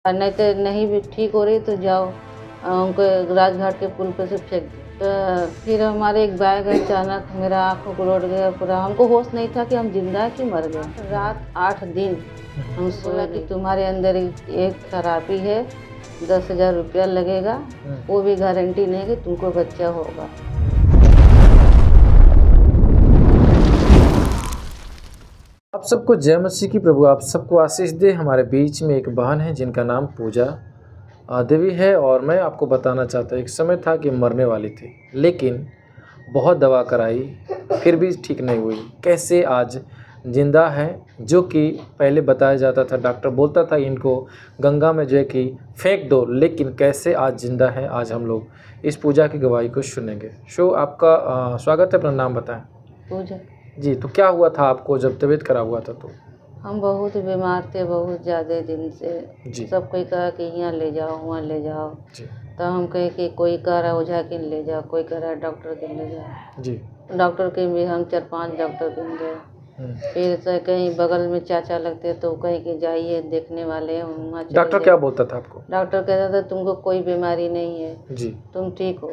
और नहीं तो नहीं भी ठीक हो रही तो जाओ उनको राजघाट के पुल पे से फेंक दो। तो फिर हमारे एक बैग अचानक मेरा आँखों को लौट गया पूरा, हमको होश नहीं था कि हम जिंदा है कि मर गए। रात 8 दिन हम सोया कि तुम्हारे अंदर एक खराबी है, 10,000 रुपया लगेगा, वो भी गारंटी नहीं कि तुमको बच्चा होगा। आप सबको जय मसीह की। प्रभु आप सबको आशीष दे। हमारे बीच में एक बहन है जिनका नाम पूजा देवी है और मैं आपको बताना चाहता हूँ, एक समय था कि मरने वाली थी, लेकिन बहुत दवा कराई फिर भी ठीक नहीं हुई। कैसे आज जिंदा है, जो कि पहले बताया जाता था, डॉक्टर बोलता था इनको गंगा में जो है कि फेंक दो, लेकिन कैसे आज जिंदा है। आज हम लोग इस पूजा की गवाही को सुनेंगे। आपका स्वागत है। अपना नाम बताएं। पूजा जी, तो क्या हुआ था आपको जब तबीयत खराब हुआ था? तो हम बहुत बीमार थे, बहुत ज़्यादा दिन से। जी सब कोई कहा कि यहाँ ले जाओ, वहाँ ले जाओ। जी तो हम कहे कि कोई कह रहा ओझा के ले जाओ, कोई कह रहा डॉक्टर के ले जाओ। जी डॉक्टर के भी हम 4-5 डॉक्टर के गए। फिर से कहीं बगल में चाचा लगते तो कहीं कि जाइए देखने वाले हैं, वहाँ चले डॉक्टर जाइए। क्या बोलता था आपको? डॉक्टर कहता था तुमको कोई बीमारी नहीं है, जी। तुम ठीक हो।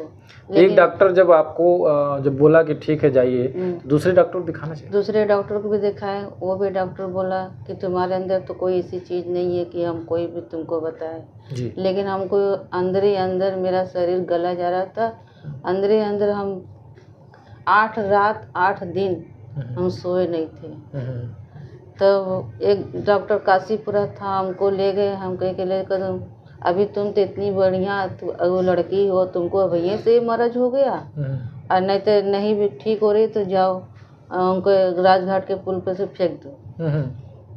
एक डॉक्टर जब आपको जब बोला कि ठीक है जाइए, दूसरे डॉक्टर को दिखाना चाहिए। दूसरे डॉक्टर को भी दिखाए, वो भी डॉक्टर बोला कि तुम्हारे अंदर तो कोई ऐसी चीज़ नहीं है कि हम कोई भी तुमको बताए। जी। लेकिन हमको अंदर ही अंदर मेरा शरीर गला जा रहा था। अंदर ही अंदर हम 8 रात 8 दिन हम सोए नहीं थे। तब एक डॉक्टर काशीपुरा था, हमको ले गए। हम कह के लेकर अभी तुम तो इतनी बढ़िया वो लड़की हो, तुमको भैया से मरज हो गया, और नहीं तो नहीं भी ठीक हो रही तो जाओ उनको राजघाट के पुल पे से फेंक दो।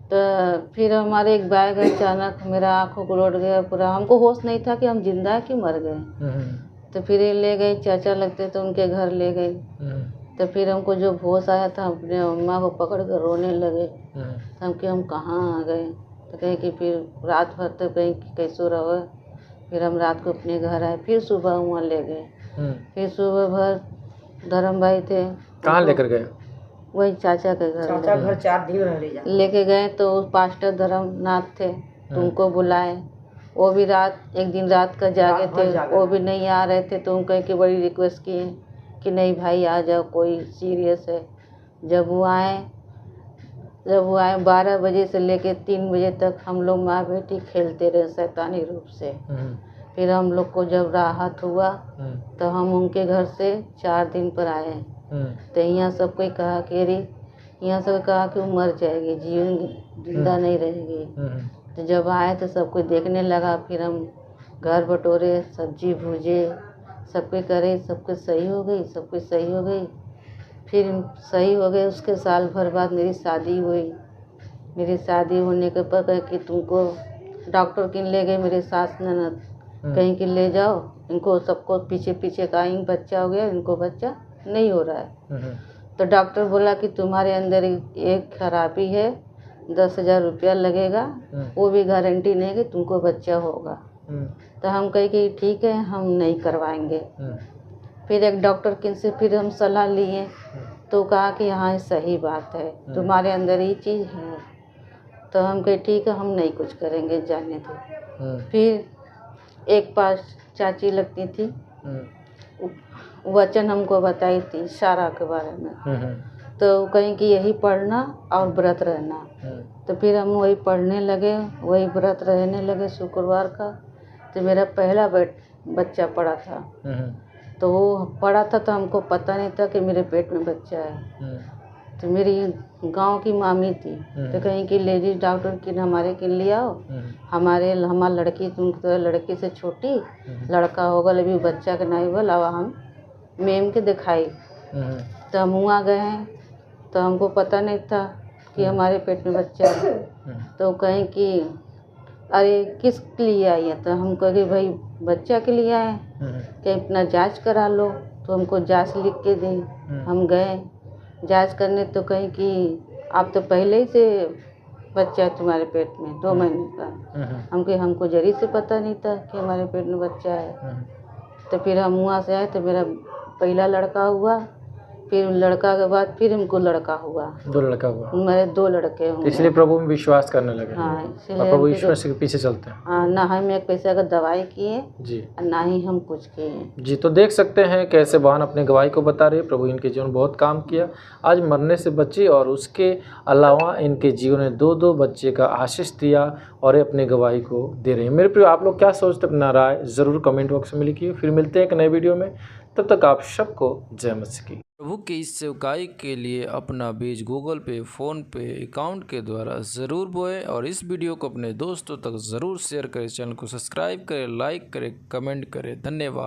तो फिर हमारे एक बैग अचानक मेरा आँखों को लौट गया पूरा, हमको होश नहीं था कि हम जिंदा है कि मर गए। तो फिर ले गए चाचा लगते तो उनके घर ले गए। तो फिर हमको जब होश आया था अपने अम्मा को पकड़ कर रोने लगे। तो हम कि हम कहाँ आ गए। तो कहे कि फिर रात भर तो कहीं कैसो रहो। फिर हम रात को अपने घर आए, फिर सुबह वहाँ ले गए। फिर सुबह भर धर्म भाई थे। कहाँ लेकर गए? वही चाचा के घर। चाचा घर 4 दिन रह ले जा लेके गए तो पास्टर धर्मनाथ थे, तुमको बुलाए। वो भी एक दिन रात का जागे थे, वो भी नहीं आ रहे थे। तो उनको कि बड़ी रिक्वेस्ट किए कि नहीं भाई आ जाओ, कोई सीरियस है। जब वो आए 12 बजे से लेके 3 बजे तक हम लोग माँ बेटी खेलते रहे शैतानी रूप से। फिर हम लोग को जब राहत हुआ तो हम उनके घर से 4 दिन पर आए। तो यहाँ सब कोई कहा कि अरे यहाँ सब कहा कि वो मर जाएगी, जिंदा नहीं रहेगी। तो जब आए तो सब कोई देखने लगा। फिर हम घर बटोरे, सब्जी भूजे, सब कुछ करे, सब कुछ सही हो गई, सब कुछ सही हो गई। फिर सही हो गए। उसके साल भर बाद मेरी शादी हुई। मेरी शादी होने के पर कहे कि तुमको डॉक्टर किन ले गए मेरे सास ननद, कहीं कि ले जाओ इनको, सबको पीछे पीछे का बच्चा हो गया, इनको बच्चा नहीं हो रहा है। तो डॉक्टर बोला कि तुम्हारे अंदर एक खराबी है, 10,000 रुपया लगेगा, वो भी गारंटी नहीं कि तुमको बच्चा होगा। तो हम कहे कि ठीक है, हम नहीं करवाएंगे। फिर एक डॉक्टर किन से फिर हम सलाह लिए तो कहा कि हाँ सही बात है, तुम्हारे अंदर ये चीज़ है। तो हम कहे ठीक है, हम नहीं कुछ करेंगे, जाने दो। फिर एक पास चाची लगती थी, वचन हमको बताई थी सारा के बारे में। तो कहीं कि यही पढ़ना और व्रत रहना। तो फिर हम वही पढ़ने लगे, वही व्रत रहने लगे शुक्रवार का। तो मेरा पहला बच्चा पड़ा था। तो वो पड़ा था तो हमको पता नहीं था कि मेरे पेट में बच्चा है। तो मेरी गांव की मामी थी, तो कहीं कि लेडीज डॉक्टर की हमारे के लिए आओ, हमारा लड़की, तुम तो लड़की से छोटी, लड़का होगा अभी बच्चा के नहीं बोला, हम मेम के दिखाई। तो हम वहाँ गए हैं तो हमको पता नहीं था कि हमारे पेट में बच्चा है। तो कहें कि अरे किस लिए आई है? तो हम कहे भाई बच्चा के लिए आए, कि अपना जांच करा लो। तो हमको जांच लिख के दी। हम गए जांच करने तो कहें कि आप तो पहले ही से बच्चा है तुम्हारे पेट में 2 महीने का। हमको जरी से पता नहीं था कि हमारे पेट में बच्चा है। तो फिर हम वहाँ से आए तो मेरा पहला लड़का हुआ, फिर लड़का के बाद फिर हमको लड़का हुआ। 2 लड़का हुआ, मेरे 2 लड़के तो हुए। इसलिए प्रभु में विश्वास करने लगे। हाँ, और इसीलिए प्रभु हम यीशु मसीह के पीछे चलते हैं। हाँ, ना हम एक पैसा का दवाई किए जी और ना ही हम कुछ किए। जी, तो देख सकते हैं कैसे बहन अपनी गवाही को बता रही है। प्रभु इनके जीवन में बहुत काम किया, आज मरने से बची और उसके अलावा इनके जीवन में 2-2 बच्चे का आशीष दिया और ये अपनी गवाही को दे रहे हैं। मेरे प्रिय, आप लोग क्या सोचते हैं, अपना राय ज़रूर कमेंट बॉक्स में लिखिए। फिर मिलते हैं एक नए वीडियो में, तब तक आप सबको जय मसीह की। प्रभु की इस सेवकाई के लिए अपना बीज गूगल पे, फ़ोन पे अकाउंट के द्वारा ज़रूर बोएं और इस वीडियो को अपने दोस्तों तक ज़रूर शेयर करें। चैनल को सब्सक्राइब करें, लाइक करें, कमेंट करें। धन्यवाद।